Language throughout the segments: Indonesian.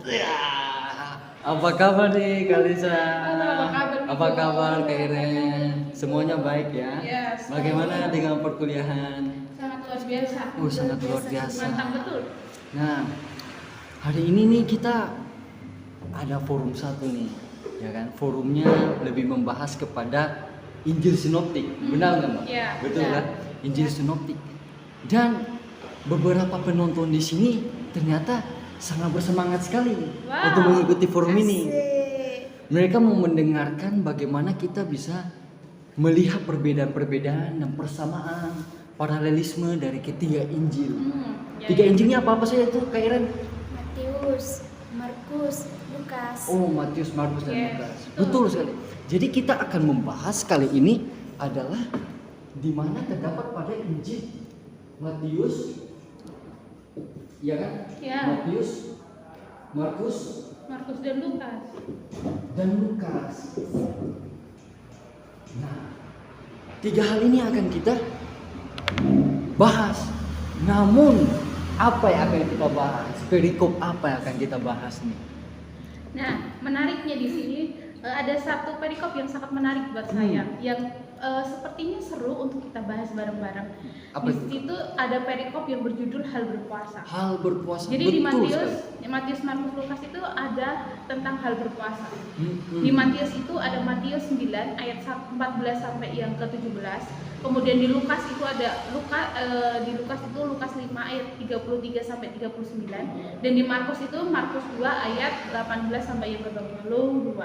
Ya. Apa kabar nih Kalisa? Apa kabar Kak Iren? Semuanya baik ya? Yes. Bagaimana dengan perkuliahan? Sangat luar biasa. Sangat luar biasa. Mantap betul. Nah, hari ini nih kita ada forum satu nih, ya kan? Forumnya lebih membahas kepada Injil Sinoptik, benar nggak Mbak? Iya, Betul benar. kan? Injil Sinoptik. Dan beberapa penonton di sini ternyata sangat bersemangat sekali Wow. untuk mengikuti forum ini. Asik. Mereka mau mendengarkan bagaimana kita bisa melihat perbedaan-perbedaan dan persamaan, paralelisme dari ketiga Injil. Tiga Injilnya apa saja itu Kak Iren? Matius, Markus, Lukas. Oh, Matius, Markus, dan Yes, Lukas. betul. Betul sekali. Jadi kita akan membahas kali ini adalah di mana terdapat pada Injil Matius, ya kan? Ya. Matius, Markus, Markus dan Lukas. dan Lukas. Nah, tiga hal ini akan kita bahas. Namun, apa yang akan kita bahas? Perikop apa yang akan kita bahas nih? Nah, menariknya di sini ada satu perikop yang sangat menarik buat saya, yang sepertinya seru untuk kita bahas bareng-bareng. Apa Di itu? situ ada perikop yang berjudul hal berpuasa. Hal berpuasa. Jadi di Betul Matius, Markus, Lukas itu ada tentang hal berpuasa. sekali. Di Matius itu ada Matius 9 ayat 14 sampai yang ke-17. Kemudian di Lukas itu ada di Lukas itu Lukas 5 ayat 33 sampai 39, dan di Markus itu Markus 2 ayat 18 sampai yang ke-22.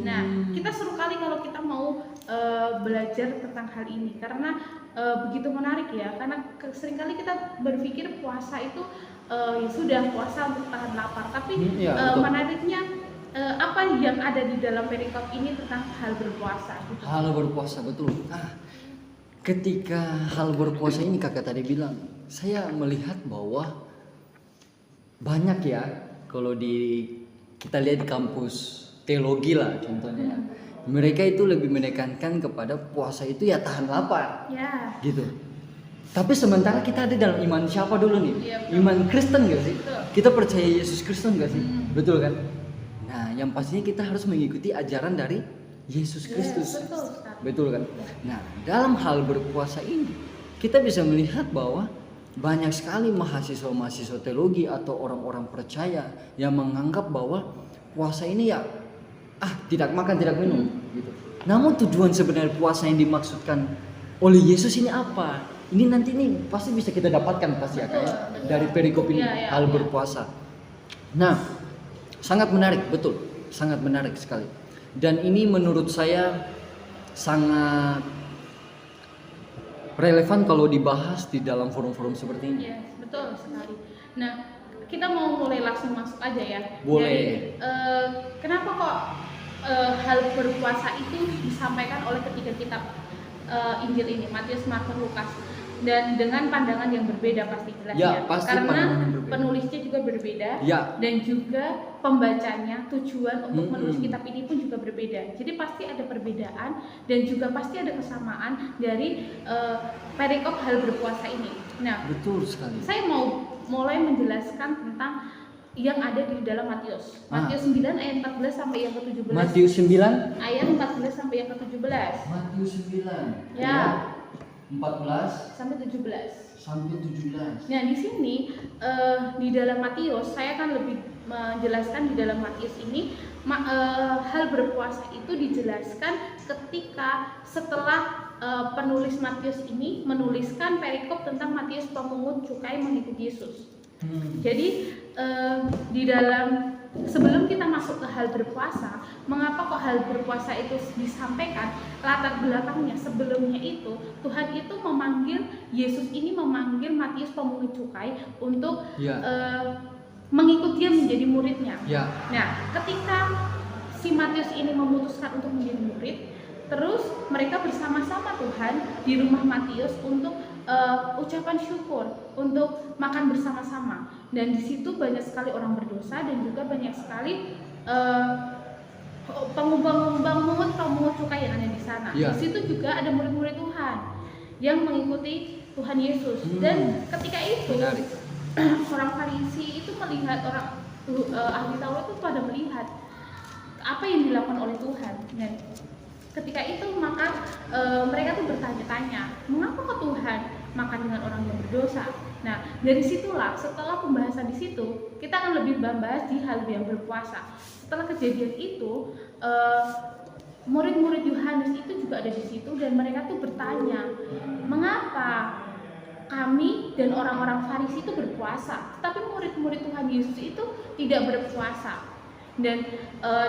Nah, kita seru kali kalau kita mau belajar tentang hal ini karena begitu menarik ya, karena seringkali kita berpikir puasa itu ya sudah puasa untuk tahan lapar, tapi Iya, betul. menariknya apa yang ada di dalam perikop ini tentang hal berpuasa gitu. Hal berpuasa, betul. Ketika hal berpuasa ini kakak tadi bilang, saya melihat bahwa banyak ya, kalau kita lihat di kampus teologi lah contohnya, mereka itu lebih menekankan kepada puasa itu ya tahan lapar, Ya. gitu. Tapi sementara kita ada dalam iman siapa dulu nih? Iya, betul. Iman Kristen gak sih? Betul. Kita percaya Yesus Kristen gak sih? Betul kan? Nah, yang pastinya kita harus mengikuti ajaran dari Yesus Kristus. Betul sekali. Betul kan? Nah, dalam hal berpuasa ini kita bisa melihat bahwa banyak sekali mahasiswa-mahasiswa teologi atau orang-orang percaya yang menganggap bahwa puasa ini ya tidak makan, tidak minum gitu. Namun tujuan sebenarnya puasa yang dimaksudkan oleh Yesus ini apa? Ini nanti nih pasti bisa kita dapatkan pasti ya kayak dari perikop ini, Iya, hal iya. berpuasa. Nah, sangat menarik, betul. Sangat menarik sekali. Dan ini menurut saya sangat relevan kalau dibahas di dalam forum-forum seperti ini. Yes, betul sekali. Nah, kita mau mulai langsung masuk aja ya. Boleh. Dari, kenapa kok hal berpuasa itu disampaikan oleh ketiga kitab Injil ini, Matius, Markus, Lukas, dan dengan pandangan yang berbeda pasti jelas Ya, pasti karena pandangan yang berbeda. penulisnya juga berbeda, Ya. dan juga pembacanya, tujuan untuk menulis Mm-mm. kitab ini pun juga berbeda. Jadi pasti ada perbedaan dan juga pasti ada kesamaan dari perikop hal berpuasa ini. Nah, Betul sekali. saya mau mulai menjelaskan tentang yang ada di dalam Matius. Matius 9 ayat 14 sampai yang ke-17. Matius 9 Ayat 14 sampai yang ke-17. Matius 9 Ya. 14 Sampai 17. sampai 17. Nah, di sini di dalam Matius saya akan lebih menjelaskan di dalam Matius ini hal berpuasa itu dijelaskan ketika setelah penulis Matius ini menuliskan perikop tentang Matius pemungut cukai mengikut Yesus. Jadi di dalam sebelum kita masuk ke hal berpuasa, mengapa kok hal berpuasa itu disampaikan? Latar belakangnya sebelumnya itu Tuhan itu memanggil, Yesus ini memanggil Matius pemungut cukai untuk Ya. mengikut dia menjadi muridnya. Ya. Nah, ketika si Matius ini memutuskan untuk menjadi murid, terus mereka bersama-sama Tuhan di rumah Matius untuk ucapan syukur, untuk makan bersama-sama. Dan di situ banyak sekali orang berdosa dan juga banyak sekali pemungut cukai yang ada di sana. Ya. Di situ juga ada murid-murid Tuhan yang mengikuti Tuhan Yesus. Dan ketika itu Menarik. orang Farisi itu melihat ahli Taurat itu pada melihat apa yang dilakukan oleh Tuhan. Dan ketika itu maka mereka tuh bertanya-tanya, mengapa Tuhan makan dengan orang yang berdosa? Nah, dari situlah setelah pembahasan di situ, kita akan lebih membahas di hal yang berpuasa. Setelah kejadian itu, murid-murid Yohanes itu juga ada di situ dan mereka tuh bertanya, mengapa kami dan orang-orang Farisi itu berpuasa, tapi murid-murid Tuhan Yesus itu tidak berpuasa? Dan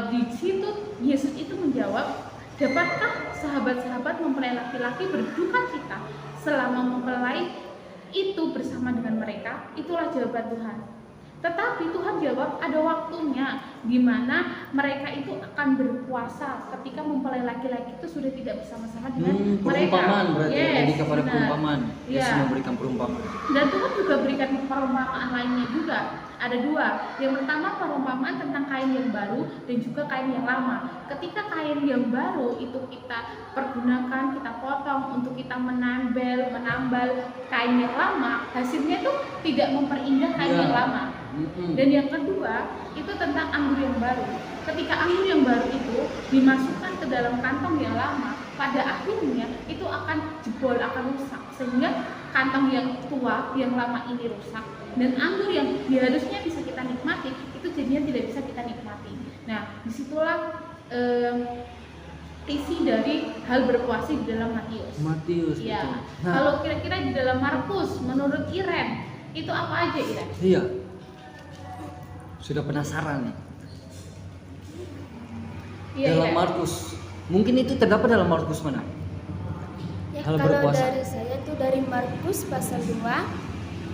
di situ Yesus itu menjawab, dapatkah sahabat-sahabat mempelai laki-laki berduka cita selama mempelai itu bersama dengan mereka? Itulah jawaban Tuhan. Tetapi Tuhan jawab, ada waktunya di mana mereka itu akan berpuasa ketika mempelai laki-laki itu sudah tidak bersama-sama dengan mereka. Perumpamaan berarti jadi kepada benar. perumpamaan. Yesus Ya. memberikan perumpamaan. Dan Tuhan juga berikan perumpamaan lainnya juga. Ada dua. Yang pertama perumpamaan tentang kain yang baru dan juga kain yang lama. Ketika kain yang baru itu kita pergunakan, kita potong untuk kita menambal kain yang lama, hasilnya itu tidak memperindah kain Ya. yang lama. Dan yang kedua itu tentang anggur yang baru. Ketika anggur yang baru itu dimasukkan ke dalam kantong yang lama, pada akhirnya itu akan jebol, akan rusak, sehingga kantong yang tua, yang lama ini rusak, dan anggur yang harusnya bisa kita nikmati itu jadinya tidak bisa kita nikmati. Nah, disitulah isi dari hal berpuasa di dalam Matius. Matius, Ya. betul. Nah, Kalau kira-kira di dalam Markus, menurut Iren itu apa aja, Iren? iya. Sudah penasaran nih. Iya, Dalam Iren. Markus. Mungkin itu terdapat dalam Markus mana? Ya, Hal kalau berpuasa. dari saya itu dari Markus pasal 2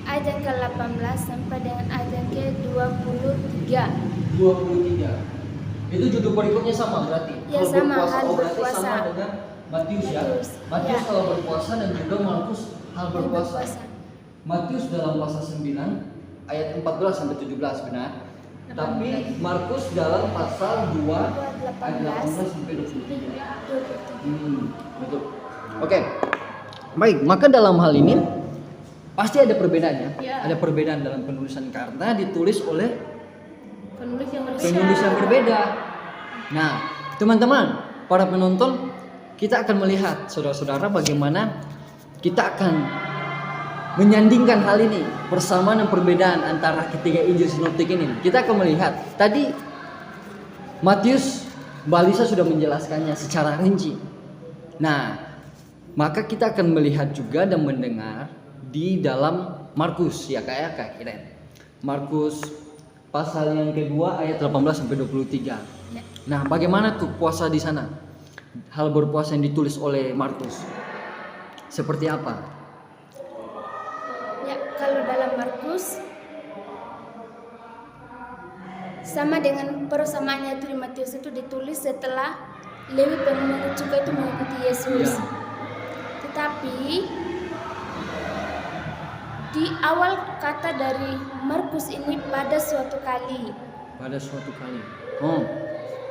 ayat ke-18 sampai dengan ayat ke-23. 23. Itu judul berikutnya sama berarti. Ya, sama, hal Oh, berarti berpuasa. sama dengan Matius ya. Matius, Matius ya. kalau berpuasa dan juga Markus hal berpuasa. Matius dalam pasal 9 ayat 14 sampai 17 benar. Tapi Markus dalam pasal 2 ayat 18 sampai 23. Betul. Oke. Baik, maka dalam hal ini pasti ada perbedaannya. Ya. Ada perbedaan dalam penulisan karena ditulis oleh Penulis yang penulis yang berbeda. Nah, teman-teman, para penonton, kita akan melihat saudara-saudara bagaimana kita akan menyandingkan hal ini, persamaan dan perbedaan antara ketiga Injil sinoptik ini. Kita akan melihat tadi Matius, Mbak Lisa sudah menjelaskannya secara rinci. Nah, maka kita akan melihat juga dan mendengar di dalam Markus, ya Kak Iren. Markus pasal yang kedua ayat 18 sampai 23. Nah, bagaimana tuh puasa di sana? Hal berpuasa yang ditulis oleh Markus. Seperti apa? Ya, kalau dalam Markus sama dengan persamaannya itu di Matius itu ditulis setelah Lewi pemungut cukai itu mengikuti Yesus. Ya. Tetapi di awal kata dari Markus ini pada suatu kali. Pada suatu kali. Oh,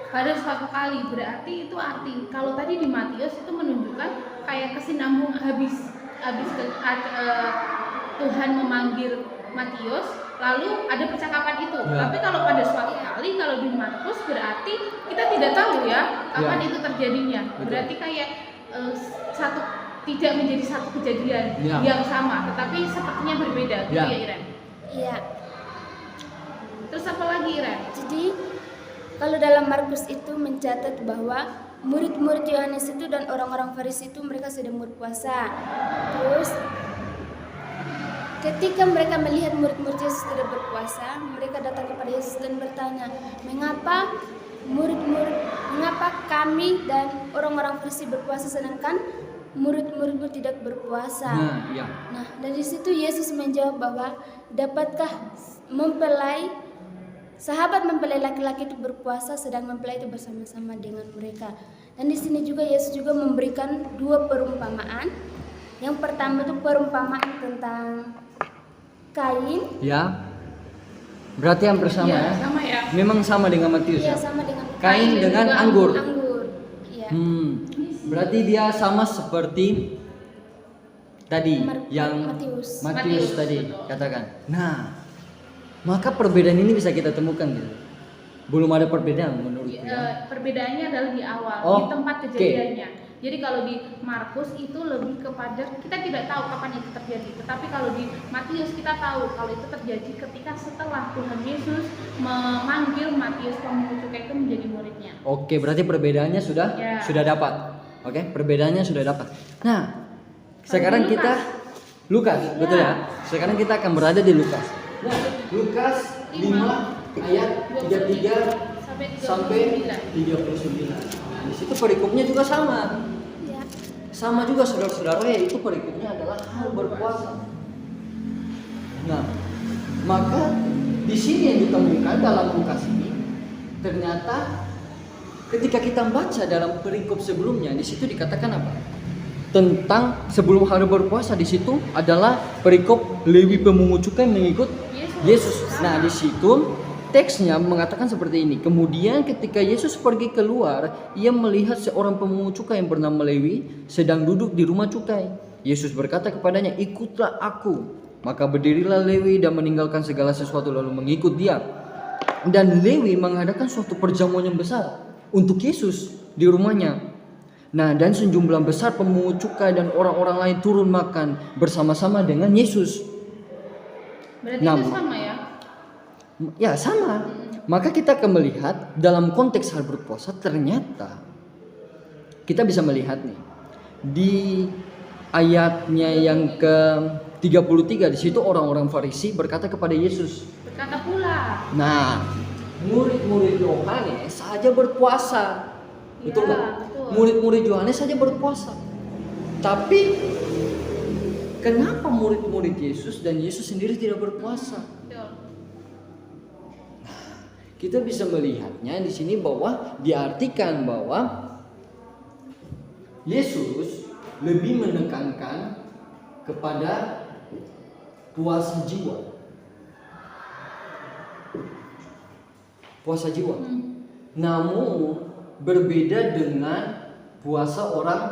pada suatu kali, berarti itu arti kalau tadi di Matius itu menunjukkan kayak kesinambung habis Tuhan memanggil Matius, lalu ada percakapan itu. Ya. Tapi kalau pada suatu kali, kalau di Markus berarti kita tidak tahu ya kapan Ya. itu terjadinya. Betul. Berarti kayak satu tidak menjadi satu kejadian Ya. yang sama, tetapi sepertinya berbeda, gitu Ya. ya Iren. Iya. Terus apa lagi Iren? Jadi kalau dalam Markus itu mencatat bahwa murid-murid Yohanes itu dan orang-orang Farisi itu mereka sedang berpuasa. Terus ketika mereka melihat murid-murid Yesus tidak berpuasa, mereka datang kepada Yesus dan bertanya, mengapa kami dan orang-orang Farisi berpuasa sedangkan murid-muridmu tidak berpuasa? nah, ya. Nah, dari situ Yesus menjawab bahwa dapatkah sahabat mempelai laki-laki itu berpuasa sedang mempelai itu bersama-sama dengan mereka. Dan di sini juga Yesus juga memberikan dua perumpamaan. Yang pertama itu perumpamaan tentang kain. Ya. Berarti hampir sama ya. Sama ya. Memang sama dengan Matius Iya, ya. sama dengan Kain dan dengan juga anggur. anggur. Iya. Berarti dia sama seperti tadi yang Matius. Matius Matius, tadi betul. katakan. Nah, Maka perbedaan ini bisa kita temukan gitu. Belum ada perbedaan menurutku ya. Perbedaannya adalah di awal, Oh, di tempat oke. kejadiannya. Jadi kalau di Markus itu lebih kepada kita tidak tahu kapan itu terjadi, tetapi kalau di Matius kita tahu kalau itu terjadi ketika setelah Tuhan Yesus memanggil Matius pemungut cukai itu menjadi muridnya. Oke, berarti perbedaannya Ya. sudah dapat. Oke, perbedaannya sudah dapat. Nah, sekarang di kita Lukas, Ya. betul ya? Sekarang kita akan berada di Lukas. Nah, Lukas 5 ayat 33 sampai 39. Di situ perikopnya juga sama. Ya. Sama juga saudara-saudara, yaitu perikopnya adalah hal berpuasa. Nah, maka di sini yang ditemukan dalam Lukas ini ternyata ketika kita baca dalam perikop sebelumnya, di situ dikatakan apa? Tentang sebelum hari berpuasa, di situ adalah perikop Lewi pemungut cukai mengikut Yesus. Nah, di situ teksnya mengatakan seperti ini. Kemudian ketika Yesus pergi keluar, ia melihat seorang pemungut cukai yang bernama Lewi sedang duduk di rumah cukai. Yesus berkata kepadanya, "Ikutlah aku." Maka berdirilah Lewi dan meninggalkan segala sesuatu lalu mengikut dia. Dan Lewi mengadakan suatu perjamuan yang besar untuk Yesus di rumahnya. Nah, dan sejumlah besar pemungut cukai dan orang-orang lain turun makan bersama-sama dengan Yesus. Berarti Nah, itu sama ya? Ya sama. Maka kita akan melihat dalam konteks hal berpuasa ternyata kita bisa melihat nih di ayatnya yang ke-33 di situ orang-orang Farisi berkata kepada Yesus. Berkata pula. Nah, murid-murid Yohanes saja berpuasa. Betul Ya, nggak? betul. Murid-murid Yohanes saja berpuasa. Tapi kenapa murid-murid Yesus dan Yesus sendiri tidak berpuasa? Betul. Kita bisa melihatnya di sini bahwa diartikan bahwa Yesus lebih menekankan kepada puasa jiwa. Puasa jiwa. Namun berbeda dengan puasa orang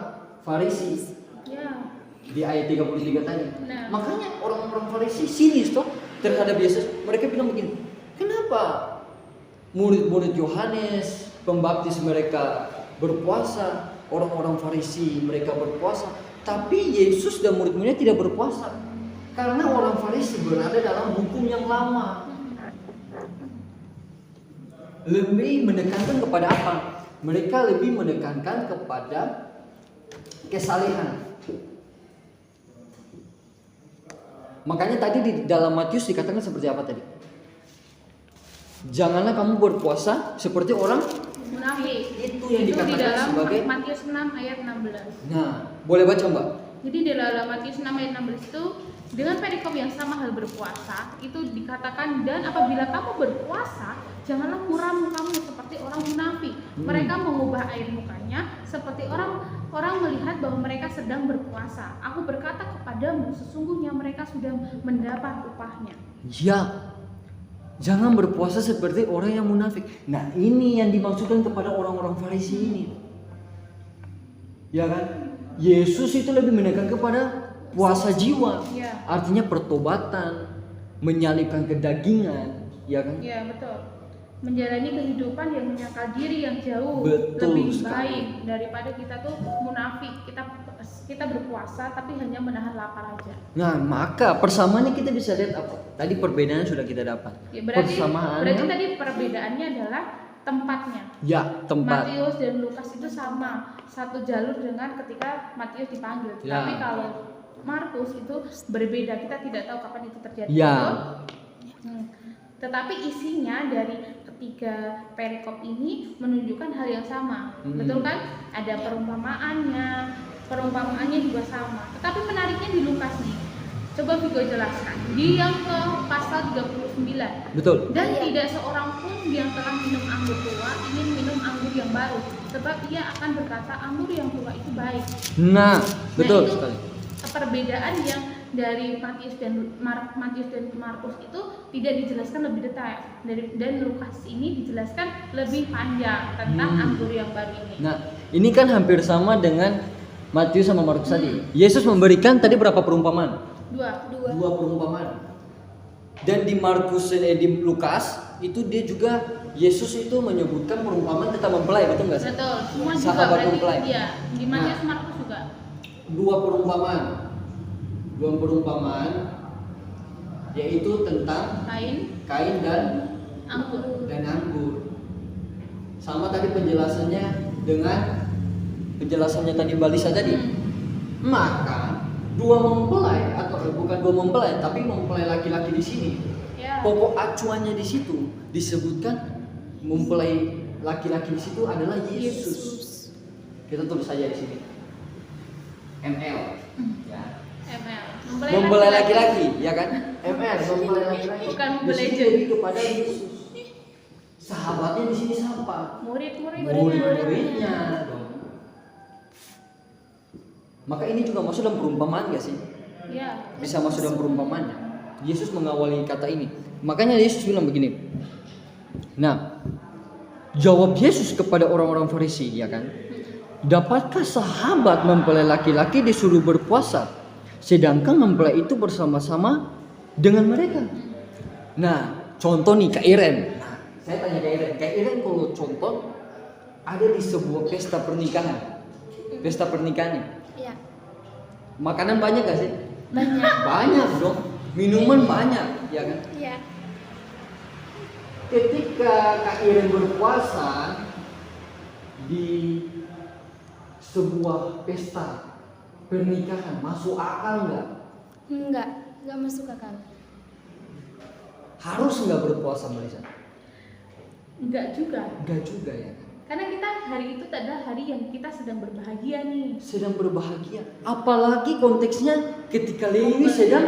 Farisi Ya. di ayat 33 tadi. Benar. Makanya orang-orang Farisi sinis toh terhadap Yesus. Mereka bilang begini, kenapa murid-murid Yohanes Pembaptis mereka berpuasa, orang-orang Farisi mereka berpuasa, tapi Yesus dan murid-muridnya tidak berpuasa? Karena orang Farisi berada dalam hukum yang lama. Lebih menekankan kepada apa? Mereka lebih menekankan kepada kesalehan. Makanya tadi di dalam Matius dikatakan seperti apa tadi? Janganlah kamu berpuasa seperti orang Munafik. itu yang Itu di dikatakan dalam sebagai. Matius 6 ayat 16. Nah, boleh baca Mbak? Jadi di dalam Matius 6 ayat 16 itu dengan perikop yang sama hal berpuasa itu dikatakan, dan apabila kamu berpuasa janganlah muram kamu seperti orang munafik. Mereka mengubah air mukanya seperti orang melihat bahwa mereka sedang berpuasa. Aku berkata kepadamu, sesungguhnya mereka sudah mendapat upahnya. Ya, jangan berpuasa seperti orang yang munafik. Nah, ini yang dimaksudkan kepada orang-orang Farisi ini. Ya kan? Yesus itu lebih menekan kepada puasa jiwa. Ya. Artinya pertobatan, menyalibkan kedagingan, ya kan? Ya, betul. Menjalani kehidupan yang menyangkal diri yang jauh Betul lebih sekali. baik daripada kita tuh munafik. Kita berpuasa tapi hanya menahan lapar aja. Nah, maka persamaannya kita bisa lihat apa? Tadi perbedaannya sudah kita dapat. Ya, berarti Persamaannya, tadi perbedaannya adalah tempatnya. ya tempat. Matius dan Lukas itu sama, satu jalur dengan ketika Matius dipanggil. Ya. Tapi kalau Markus itu berbeda, kita tidak tahu kapan itu terjadi. Ya. Betul? Tetapi isinya dari ketiga perikop ini menunjukkan hal yang sama, betul kan? Ada perumpamaannya juga sama. Tetapi menariknya di Lukas nih, coba Vigo jelaskan di yang ke pasal 39. Betul. Dan tidak seorang pun yang telah minum anggur tua ingin minum anggur yang baru, sebab ia akan berkata anggur yang tua itu baik. Nah, betul itu sekali. perbedaan yang dari Matius dan Markus itu tidak dijelaskan lebih detail, dan Lukas ini dijelaskan lebih panjang tentang anggur yang baru ini. Nah, ini kan hampir sama dengan Matius sama Markus tadi. Yesus memberikan tadi berapa perumpamaan? Dua. Dua perumpamaan. Dan di di Lukas itu dia juga Yesus itu menyebutkan perumpamaan tentang mempelai, betul nggak sih? Betul, semua juga Sahabat berarti mempelai. dia. Di Matius Markus juga. Dua perumpamaan yaitu tentang kain dan anggur. Sama tadi penjelasannya dengan penjelasannya tadi Balisa tadi. Maka dua mempelai atau bukan dua mempelai tapi mempelai laki-laki di sini. Ya. Pokok acuannya di situ disebutkan mempelai laki-laki di situ adalah Yesus. Kita tulis saja di sini. ML. Ya. ML. Mempelai laki-laki, ya kan? ML, mempelai laki-laki. Bukan Di mempelai sini lebih kepada Yesus. Sahabatnya di sini siapa? Murid-muridnya dong. Maka ini juga masuk dalam perumpamaan gak sih? Ya. Bisa masuk dalam perumpamaannya. Yesus mengawali kata ini. Makanya Yesus bilang begini. Nah, jawab Yesus kepada orang-orang Farisi, ya kan? Dapatkah sahabat mempelai laki-laki disuruh berpuasa, sedangkan mempelai itu bersama-sama dengan mereka? Nah, contoh nih Kak Iren. Nah, saya tanya Kak Iren kalau contoh ada di sebuah pesta pernikahan. Pesta pernikahan nih. Iya. Makanan banyak gak sih? Banyak. Banyak dong. Minuman banyak, ya kan? Iya. Ketika Kak Iren berpuasa di sebuah pesta pernikahan, masuk akal nggak? Enggak masuk akal. Harus nggak berpuasa Melisa? Enggak juga. Enggak juga ya. Karena kita hari itu adalah hari yang kita sedang berbahagia nih. Sedang berbahagia. Apalagi konteksnya ketika Lewi sedang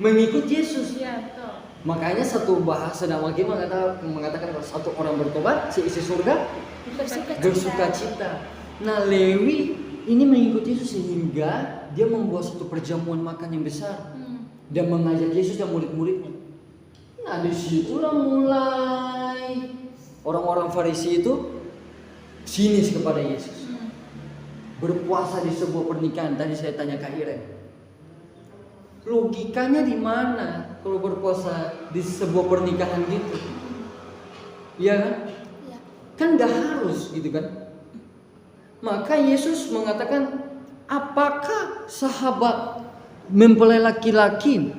mengikuti Yesus. Iya, betul. Makanya satu bahasa dalam Alkitab mengatakan kalau satu orang bertobat, seisi surga bersuka cita. Nah, Lewi ini mengikuti Yesus sehingga dia membuat satu perjamuan makan yang besar dan mengajak Yesus dan murid-muridnya. Nah, disitulah mulai orang-orang Farisi itu sinis kepada Yesus. Berpuasa di sebuah pernikahan. Tadi saya tanya Kak Iren, logikanya di mana kalau berpuasa di sebuah pernikahan gitu? Iya kan? Iya. Kan nggak harus gitu kan? Maka Yesus mengatakan, apakah sahabat mempelai laki-laki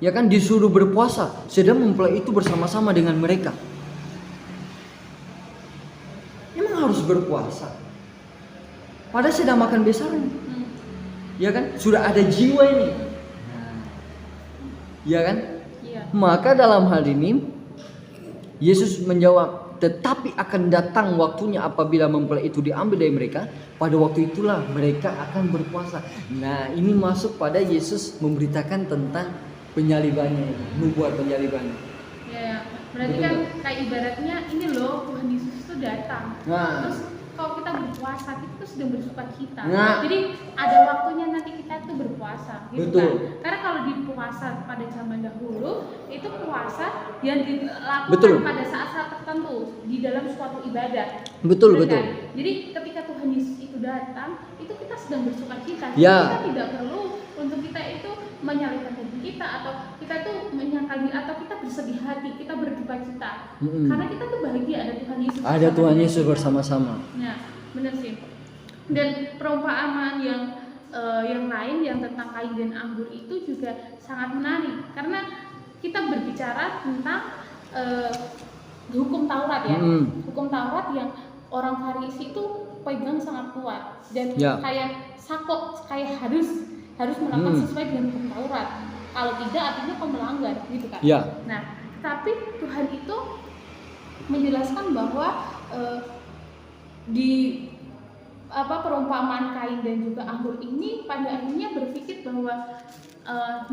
ya kan disuruh berpuasa sedang mempelai itu bersama-sama dengan mereka? Emang harus berpuasa? Padahal sedang makan besaran. Ya kan? Sudah ada jiwa ini. Ya kan? Iya. Maka dalam hal ini Yesus menjawab, tetapi akan datang waktunya apabila mempelai itu diambil dari mereka, pada waktu itulah mereka akan berpuasa. Nah, ini masuk pada Yesus memberitakan tentang penyalibannya, nubuat penyalibannya. Ya, berarti Betul kan nggak? kayak ibaratnya ini loh, Tuhan Yesus itu datang. Nah. Terus kalau kita berpuasa, kita tuh sedang bersuka cita. Nah. Jadi ada waktunya nanti kita tuh berpuasa, gitu Betul. kan? Karena kalau di puasa pada zaman dahulu itu puasa yang dilakukan Betul. pada saat-saat tertentu di dalam suatu ibadah. Betul, Betul betul. kan? Jadi ketika Tuhan Yesus itu datang, itu kita sedang bersuka cita. Jadi Ya. kita tidak perlu untuk kita itu menyalahkan diri kita atau kita itu menyangkal diri atau kita bersedih hati, kita berduka cita. Karena kita tuh bahagia ada Tuhan Yesus. Ada bersama Tuhan dengan Yesus kita. bersama-sama. Nah, benar sih. Dan perumpamaan yang lain yang tentang kain dan anggur itu juga sangat menarik karena kita berbicara tentang hukum Taurat ya. Hukum Taurat yang orang Farisi itu pegang sangat kuat dan Ya. kayak sakot, kayak harus melakukan sesuai dengan hukum Taurat. Kalau tidak artinya kau melanggar gitu kan. Ya. Nah, tapi Tuhan itu menjelaskan bahwa di perumpamaan kain dan juga anggur ini pada akhirnya berpikir bahwa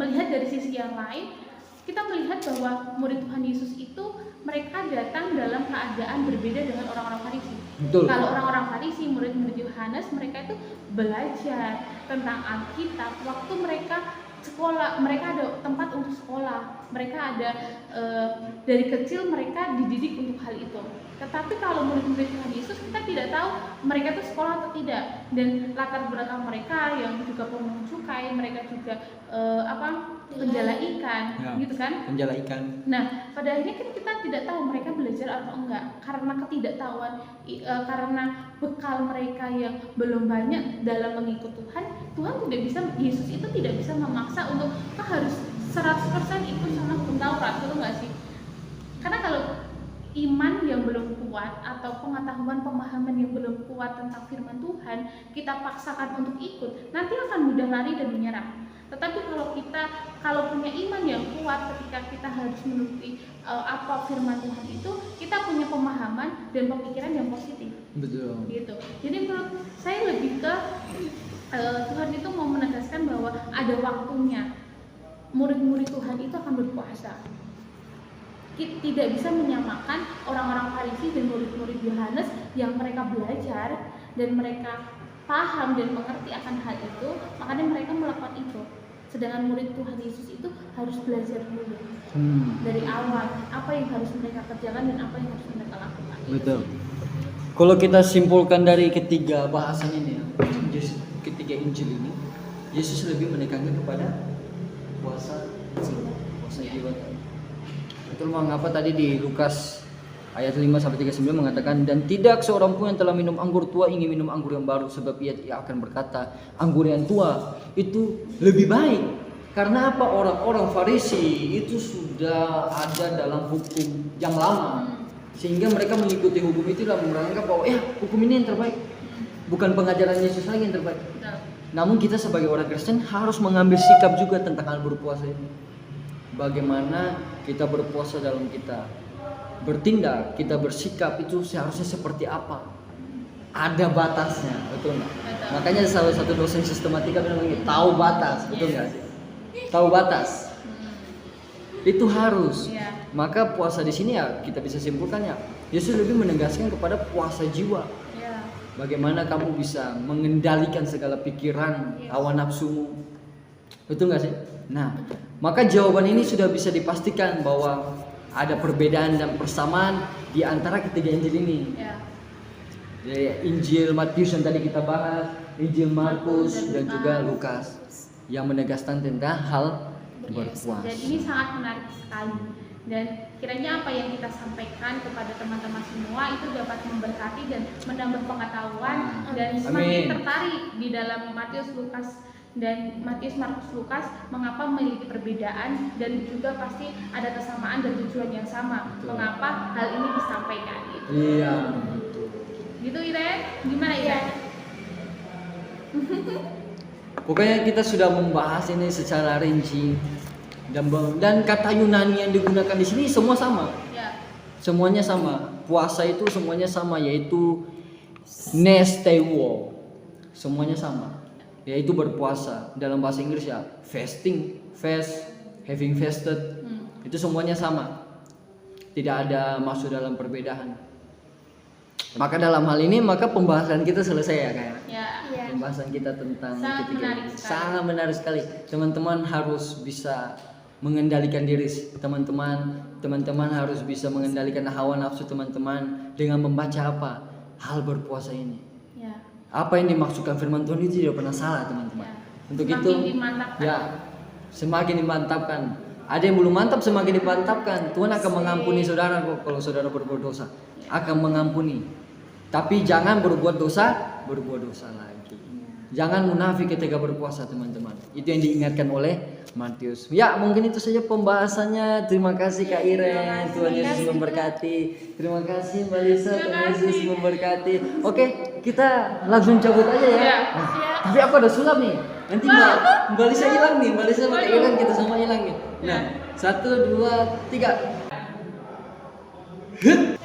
melihat dari sisi yang lain, kita melihat bahwa murid Tuhan Yesus itu mereka datang dalam keadaan berbeda dengan orang-orang Farisi. Betul. Kalau orang-orang Farisi, murid-murid Yohanes, mereka itu belajar tentang Alkitab. Waktu mereka sekolah, mereka ada tempat untuk sekolah. sekolah, mereka ada dari kecil mereka dididik untuk hal itu. Tetapi kalau murid-murid Tuhan Yesus, kita tidak tahu mereka itu sekolah atau tidak, dan latar belakang mereka yang juga pemungut cukai, mereka juga penjala ikan, Ya, gitu kan? penjala ikan. Nah, pada akhirnya kan kita tidak tahu mereka belajar atau enggak karena ketidaktahuan, karena bekal mereka yang belum banyak dalam mengikut Tuhan. Tuhan tidak bisa, Yesus itu tidak bisa memaksa untuk harus 100% ikut sama hukum Taurat, betul nggak sih? Karena kalau iman yang belum kuat atau pengetahuan pemahaman yang belum kuat tentang firman Tuhan kita paksakan untuk ikut, nanti akan mudah lari dan menyerah. Tetapi kalau punya iman yang kuat, ketika kita harus menuruti apa firman Tuhan itu, kita punya pemahaman dan pemikiran yang positif. Betul. Gitu. Jadi menurut saya lebih ke Tuhan itu mau menegaskan bahwa ada waktunya murid-murid Tuhan itu akan berpuasa. Tidak bisa menyamakan orang-orang Farisi dan murid-murid Yohanes yang mereka belajar dan mereka paham dan mengerti akan hal itu, makanya mereka melakukan itu. Sedangkan murid Tuhan Yesus itu harus belajar dulu dari awal apa yang harus mereka kerjakan dan apa yang harus mereka lakukan. Betul. Kalau kita simpulkan dari ketiga bahasan ini, ketiga Injil ini, Yesus lebih menekankan kepada puasa jiwa. Betul, mengapa tadi di Lukas ayat 5 sampai 39 mengatakan, dan tidak seorang pun yang telah minum anggur tua ingin minum anggur yang baru, sebab ia akan berkata anggur yang tua itu lebih baik. Karena apa? Orang-orang Farisi itu sudah ada dalam hukum yang lama, sehingga mereka mengikuti hukum itu dan menganggap bahwa hukum ini yang terbaik, bukan pengajaran Yesus lagi yang terbaik. Namun kita sebagai orang Kristen harus mengambil sikap juga tentang hal berpuasa ini. Bagaimana kita berpuasa dalam kita bertindak, kita bersikap itu seharusnya seperti apa? Ada batasnya, betul nggak? Makanya salah satu dosen sistematika bilang begini, tahu batas, betul nggak sih? Tahu batas. Itu harus. Maka puasa di sini ya kita bisa simpulkannya, Yesus lebih menegaskan kepada puasa jiwa. Bagaimana kamu bisa mengendalikan segala pikiran, hawa nafsumu, betul nggak sih? Nah, maka jawaban ini sudah bisa dipastikan bahwa ada perbedaan dan persamaan di antara ketiga Injil ini. Jadi, Injil Matius yang tadi kita bahas, Injil Markus dan juga Lukas yang menegaskan tentang hal berpuasa. Dan ini sangat menarik sekali. Dan kiranya apa yang kita sampaikan kepada teman-teman semua itu dapat memberkati dan menambah pengetahuan dan semakin tertarik di dalam Matius, Lukas dan Matius, Markus, Lukas mengapa memiliki perbedaan dan juga pasti ada kesamaan dan tujuan yang sama. Betul. Mengapa hal ini disampaikan gitu. Iya. Gitu Iren, gimana Iren? Pokoknya kita sudah membahas ini secara rinci dan kata Yunani yang digunakan di sini semua sama. Ya. Semuanya sama. Puasa itu semuanya sama, yaitu nestewo. Semuanya sama. Yaitu berpuasa. Dalam bahasa Inggris ya fasting, fast, having fasted. Itu semuanya sama. Tidak ada masuk dalam perbedaan. Maka dalam hal ini maka pembahasan kita selesai ya kayak. Ya. Pembahasan kita tentang sangat ketiga menarik sekali. Sangat menarik sekali. Teman-teman harus bisa mengendalikan diri. Teman-teman harus bisa mengendalikan hawa nafsu teman-teman dengan membaca apa? Hal berpuasa ini. Ya. Apa yang dimaksudkan firman Tuhan itu tidak pernah salah teman-teman. Ya. Untuk Semakin itu dimantapkan. ya semakin dimantapkan. Ada yang belum mantap semakin dimantapkan. Tuhan akan mengampuni saudara kalau saudara berbuat dosa. Akan mengampuni. Tapi jangan berbuat dosa lagi. Jangan munafik ketika berpuasa teman-teman. Itu yang diingatkan oleh Matius. Ya mungkin itu saja pembahasannya. Terima kasih Kak Iren. Tuhan Yesus memberkati. Terima kasih Mbak Lisa. Tuhan Yesus memberkati. Oke, kita langsung cabut aja ya. Nah, tapi aku ada sulap nih. Nanti Mbak Lisa hilang nih. Mbak Lisa sama Kak Iren kita semua hilang nih. Nah, 1, 2, 3.